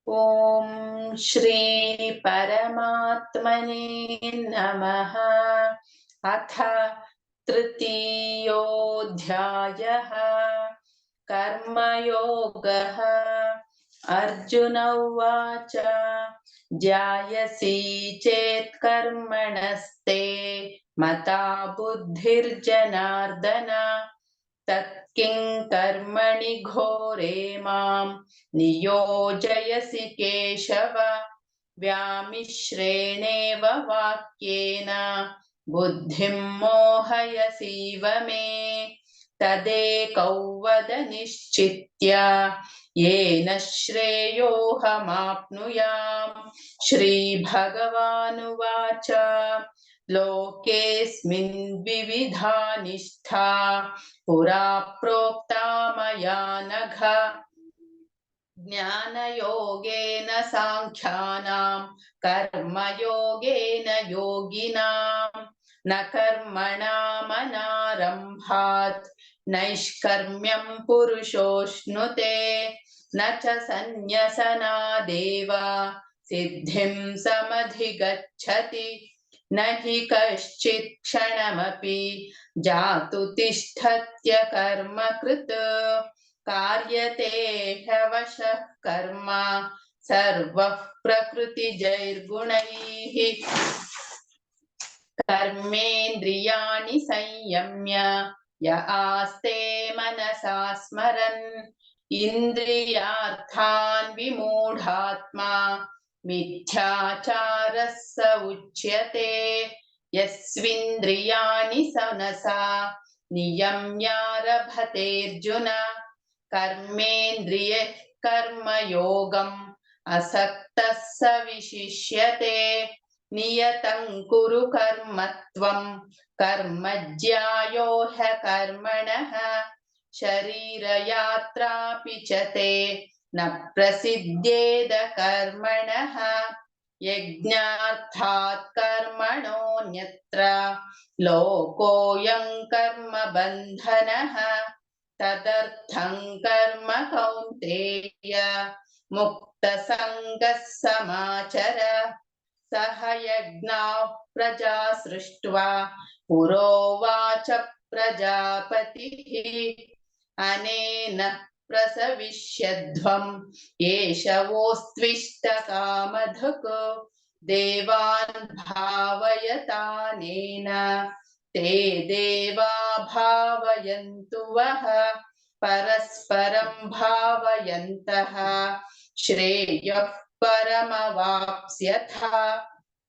ॐ श्री परमात्मने नमः। अथ तृतीयोऽध्यायः कर्मयोगः। अर्जुन उवाच ध्यायसि चेत् कर्मणस्ते मता बुद्धिर्जनार्दन तत्किं कर्मणि घोरे मां नियोजयसि केशव। व्यामिश्रेणेव वाक्येन बुद्धिं मोहयसीव मे। तदेकौ वद निश्चित्य येन श्रेयोऽहमाप्नुयाम्। श्रीभगवानुवाच लोकेऽस्मिन् द्विविधा निष्ठा पुरा प्रोक्ता मया नघ। ज्ञानयोगेन साङ्ख्यानां कर्मयोगेन योगिनां न कर्मणामनारम्भात् नैष्कर्म्यं पुरुषोऽश्नुते न च सन्न्यसनादेव सिद्धिं समधिगच्छति न हि कश्चित् क्षणमपि जातु तिष्ठत्य कर्मकृत् कार्यते ह्यवशः कर्म सर्वः प्रकृतिजैर्गुणैः कर्मेन्द्रियाणि संयम्य य आस्ते मनसा स्मरन् इन्द्रियार्थान् विमूढात्मा मिथ्याचारः स उच्यते। यस्विन्द्रियाणि मनसा नियम्यारभतेऽर्जुन कर्मेन्द्रियैः कर्मयोगम् असक्तः स विशिष्यते। नियतं कुरु कर्म त्वं कर्म ज्यायो ह्यकर्मणः शरीरयात्रापि च ते न प्रसिद्ध्येद कर्मणः। यज्ञार्थात् कर्मणोऽन्यत्र लोकोऽयं कर्म बन्धनः तदर्थं कर्म कौन्तेय मुक्तसङ्गः समाचर। सह यज्ञाः प्रजा सृष्ट्वा पुरोवाच प्रजापतिः अनेन प्रसविष्यध्वम् एषवोऽस्त्विष्टकामधुक् देवान् भावयतानेन ते देवा भावयन्तु वः परस्परं भावयन्तः श्रेयः परमवाप्स्यथ।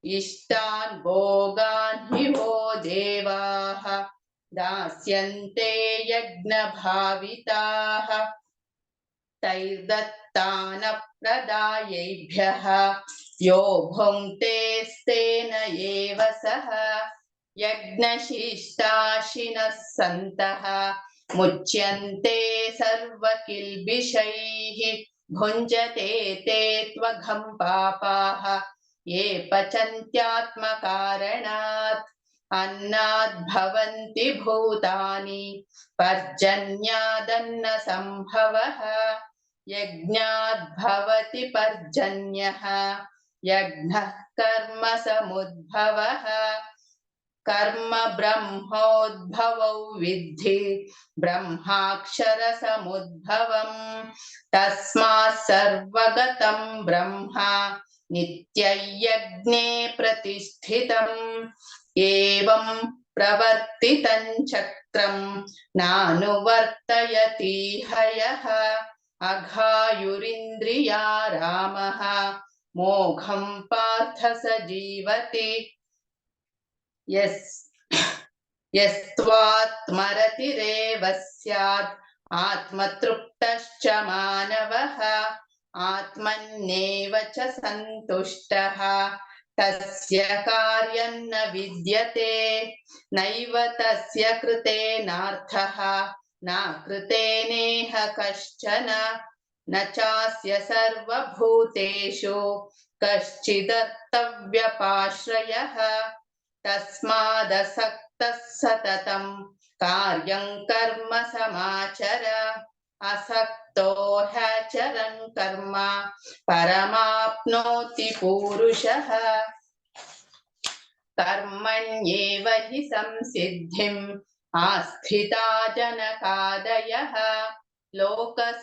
इष्टान् भोगान् हि वो देवाः दास्यन्ते यज्ञभाविताः तैर्दत्तानप्रदायैभ्यः यो भुङ्क्तेस्तेन एव सः। यज्ञशिष्टाशिनः सन्तः मुच्यन्ते सर्वकिल्बिषैः भुञ्जते ते त्वघं पापाः ये पचन्त्यात्मकारणात् अन्नाद् भवन्ति भूतानि पर्जन्यादन्नसम्भवः यज्ञाद् भवति पर्जन्यः यज्ञः कर्म समुद्भवः कर्म ब्रह्मोद्भवौ विद्धि ब्रह्माक्षर समुद्भवम् तस्मात् सर्वगतं ब्रह्म नित्ययज्ञे प्रतिष्ठितम् एवं प्रवर्तितं चक्रं नानुवर्तयति हयः अघायुरिन्द्रिया रामः मोघं पार्थ स जीवति यस्त्वात्मरतिरेव स्यात् आत्मतृप्तश्च मानवः आत्मन्येव च सन्तुष्टः तस्य कार्यं न विद्यते नैव तस्य कृतेनार्थः न कृतेनेह कश्चन न चास्य सर्वभूतेषु कश्चिदर्थव्यपाश्रयः तस्मादसक्तः सततं कार्यं कर्म समाचर असक्तो ह्यचरन् कर्म परमाप्नोति पूरुषः कर्मण्येव हि संसिद्धिम् आस्थिता जनकादयः लोकसङ्ग्रहमेवापि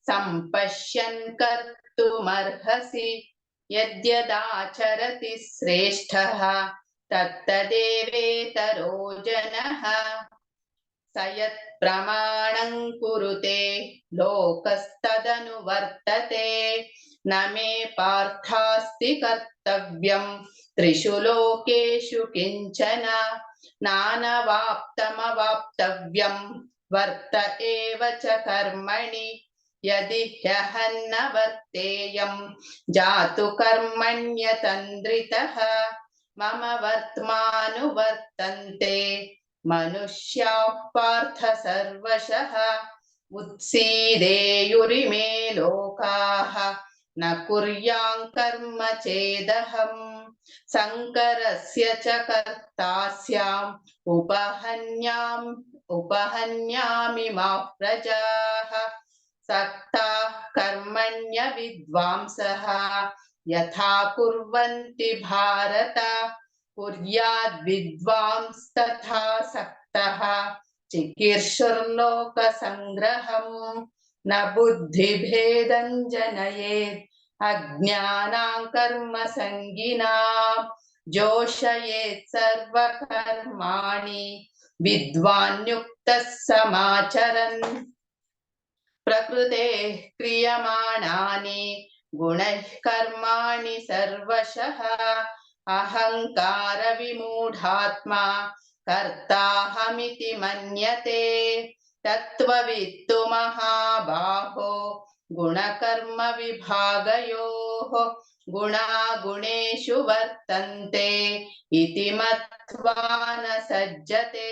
सम्पश्यन् कर्तुमर्हसि यद्यदाचरति श्रेष्ठः तत्तदेवेतरो जनः स यत्प्रमाणं कुरुते लोकस्तदनुवर्तते न मे पार्थास्ति कर्तव्यं त्रिषु लोकेषु किञ्चन नानवाप्तमवाप्तव्यं वर्त एव च कर्मणि यदि ह्यहन्न वर्तेयं जातु कर्मण्यतन्द्रितः मम वर्त्मानुवर्तन्ते मनुष्याः पार्थ सर्वशः उत्सीदेयुरिमे लोकाः न कुर्यां कर्म चेदहम् शङ्करस्य च कर्तास्याम् उपहन्यामि मा प्रजाः सक्ताः कर्मण्य विद्वांसः यथा कुर्वन्ति भारत कुर्याद् विद्वांस्तथा सक्तः चिकीर्षुर्लोकसङ्ग्रहम् न बुद्धिभेदं जनयेत् अज्ञानां कर्मसङ्गिनां जोषयेत् सर्वकर्माणि विद्वान् युक्तः समाचरन् प्रकृतेः क्रियमाणानि गुणैः कर्माणि सर्वशः अहंकार विमूढात्मा कर्ताहमिति मन्यते तत्त्ववित्तु महाबाहो गुणकर्म विभागयोः गुणा गुणेषु वर्तन्ते इति मत्वा न सज्जते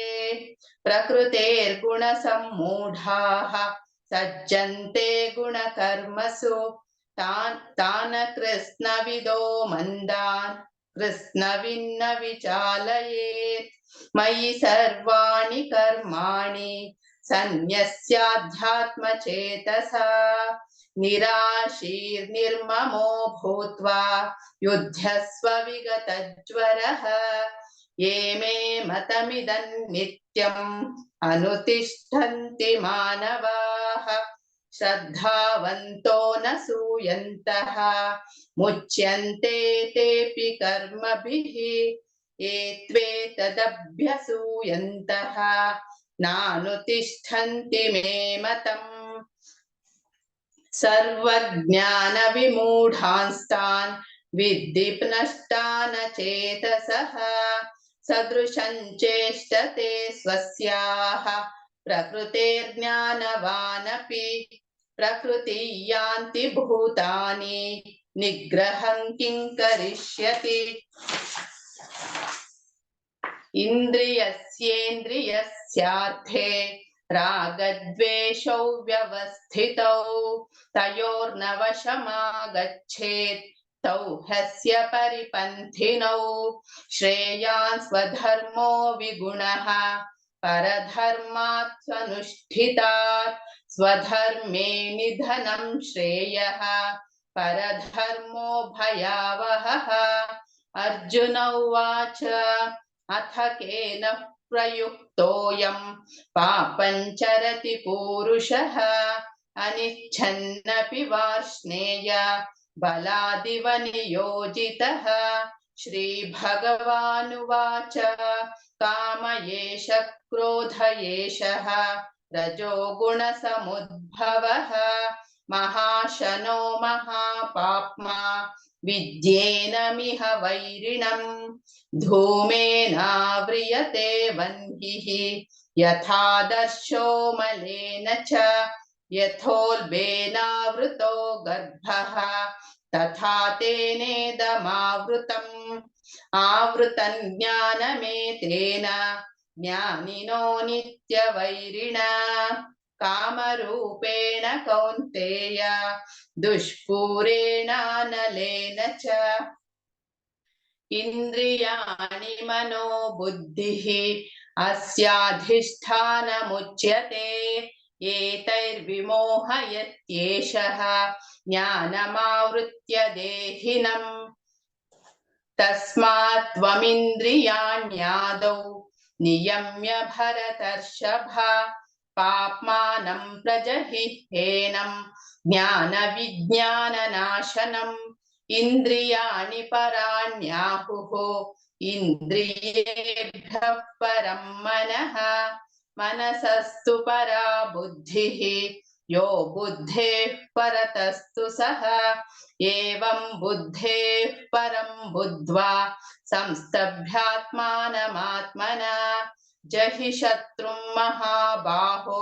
प्रकृतेर्गुणसम्मूढाः सज्जन्ते गुणकर्मसु तान कृष्णविदो मन्दान् कृष्णविन्न विचालयेत् मयि सर्वाणि कर्माणि सन्न्यस्याध्यात्मचेतसा निराशीर्निर्ममो भूत्वा युध्यस्व विगतज्वरः ये मे मतमिदं नित्यम् अनुतिष्ठन्ति मानवाः श्रद्धावन्तो न सूयन्तः मुच्यन्ते तेऽपि कर्मभिः ये त्वेतदभ्यसूयन्तः नानुतिष्ठन्ति मे मतम् सर्वज्ञानविमूढांस्तान् विद्धि नष्टान चेतसः सदृशं चेष्टते स्वस्याः प्रकृतेर्ज्ञानवानपि प्रकृति यान्ति भूतानि निग्रहं किं करिष्यति इन्द्रियस्येन्द्रियस्यार्थे रागद्वेषौ व्यवस्थितौ तयोर्न वशमागच्छेत् तौ ह्यस्य परिपन्थिनौ श्रेयान् स्वधर्मो विगुणः परधर्मात् स्वनुष्ठितात् स्वधर्मे निधनं श्रेयः परधर्मो भयावहः अर्जुन उवाच अथ केन प्रयुक्तोऽयं पापं चरति पूरुषः अनिच्छन्नपि वार्ष्णेय बलादिव नियोजितः श्रीभगवानुवाच काम एष क्रोध एषः रजोगुणसमुद्भवः महाशनो महापाप्मा विद्येनमिह वैरिणम् धूमेनाव्रियते वह्निः यथादर्शो मलेन च यथोल्बेनावृतो गर्भः तथा तेनेदमावृतम् आवृतं ज्ञानमेतेन ज्ञानिनो नित्यवैरिणा कामरूपेण कौन्तेय दुष्पूरेणानलेन च इन्द्रियाणि मनो बुद्धिः अस्याधिष्ठानमुच्यते एतैर्विमोहयत्येषः ज्ञानमावृत्य देहिनम् तस्मात् त्वमिन्द्रियाण्यादौ नियम्य भरतर्षभ पाप्मानं प्रजहिह्येनं ज्ञानविज्ञाननाशनम् इन्द्रियाणि पराण्याहुः इन्द्रियेभ्यः परं मनः मनसस्तु परा बुद्धिः यो बुद्धेः परतस्तु सः एवं बुद्धेः परं बुद्ध्वा संस्तभ्यात्मानमात्मना जहि शत्रुं महाबाहो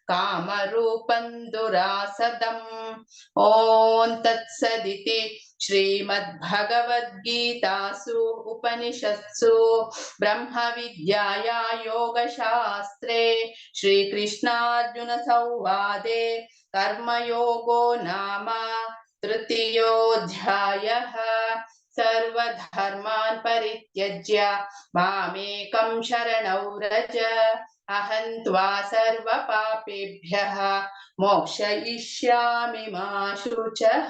कामरूपं दुरासदम् ॐ तत्सदिति श्रीमद्भगवद्गीतासु उपनिषत्सु ब्रह्मविद्याया योगशास्त्रे श्रीकृष्णार्जुनसंवादे कर्मयोगो नाम तृतीयोऽध्यायः सर्वधर्मान् परित्यज्य मामेकं शरणं व्रज अहं त्वा सर्वपापेभ्यः मोक्षयिष्यामि मा शुचः।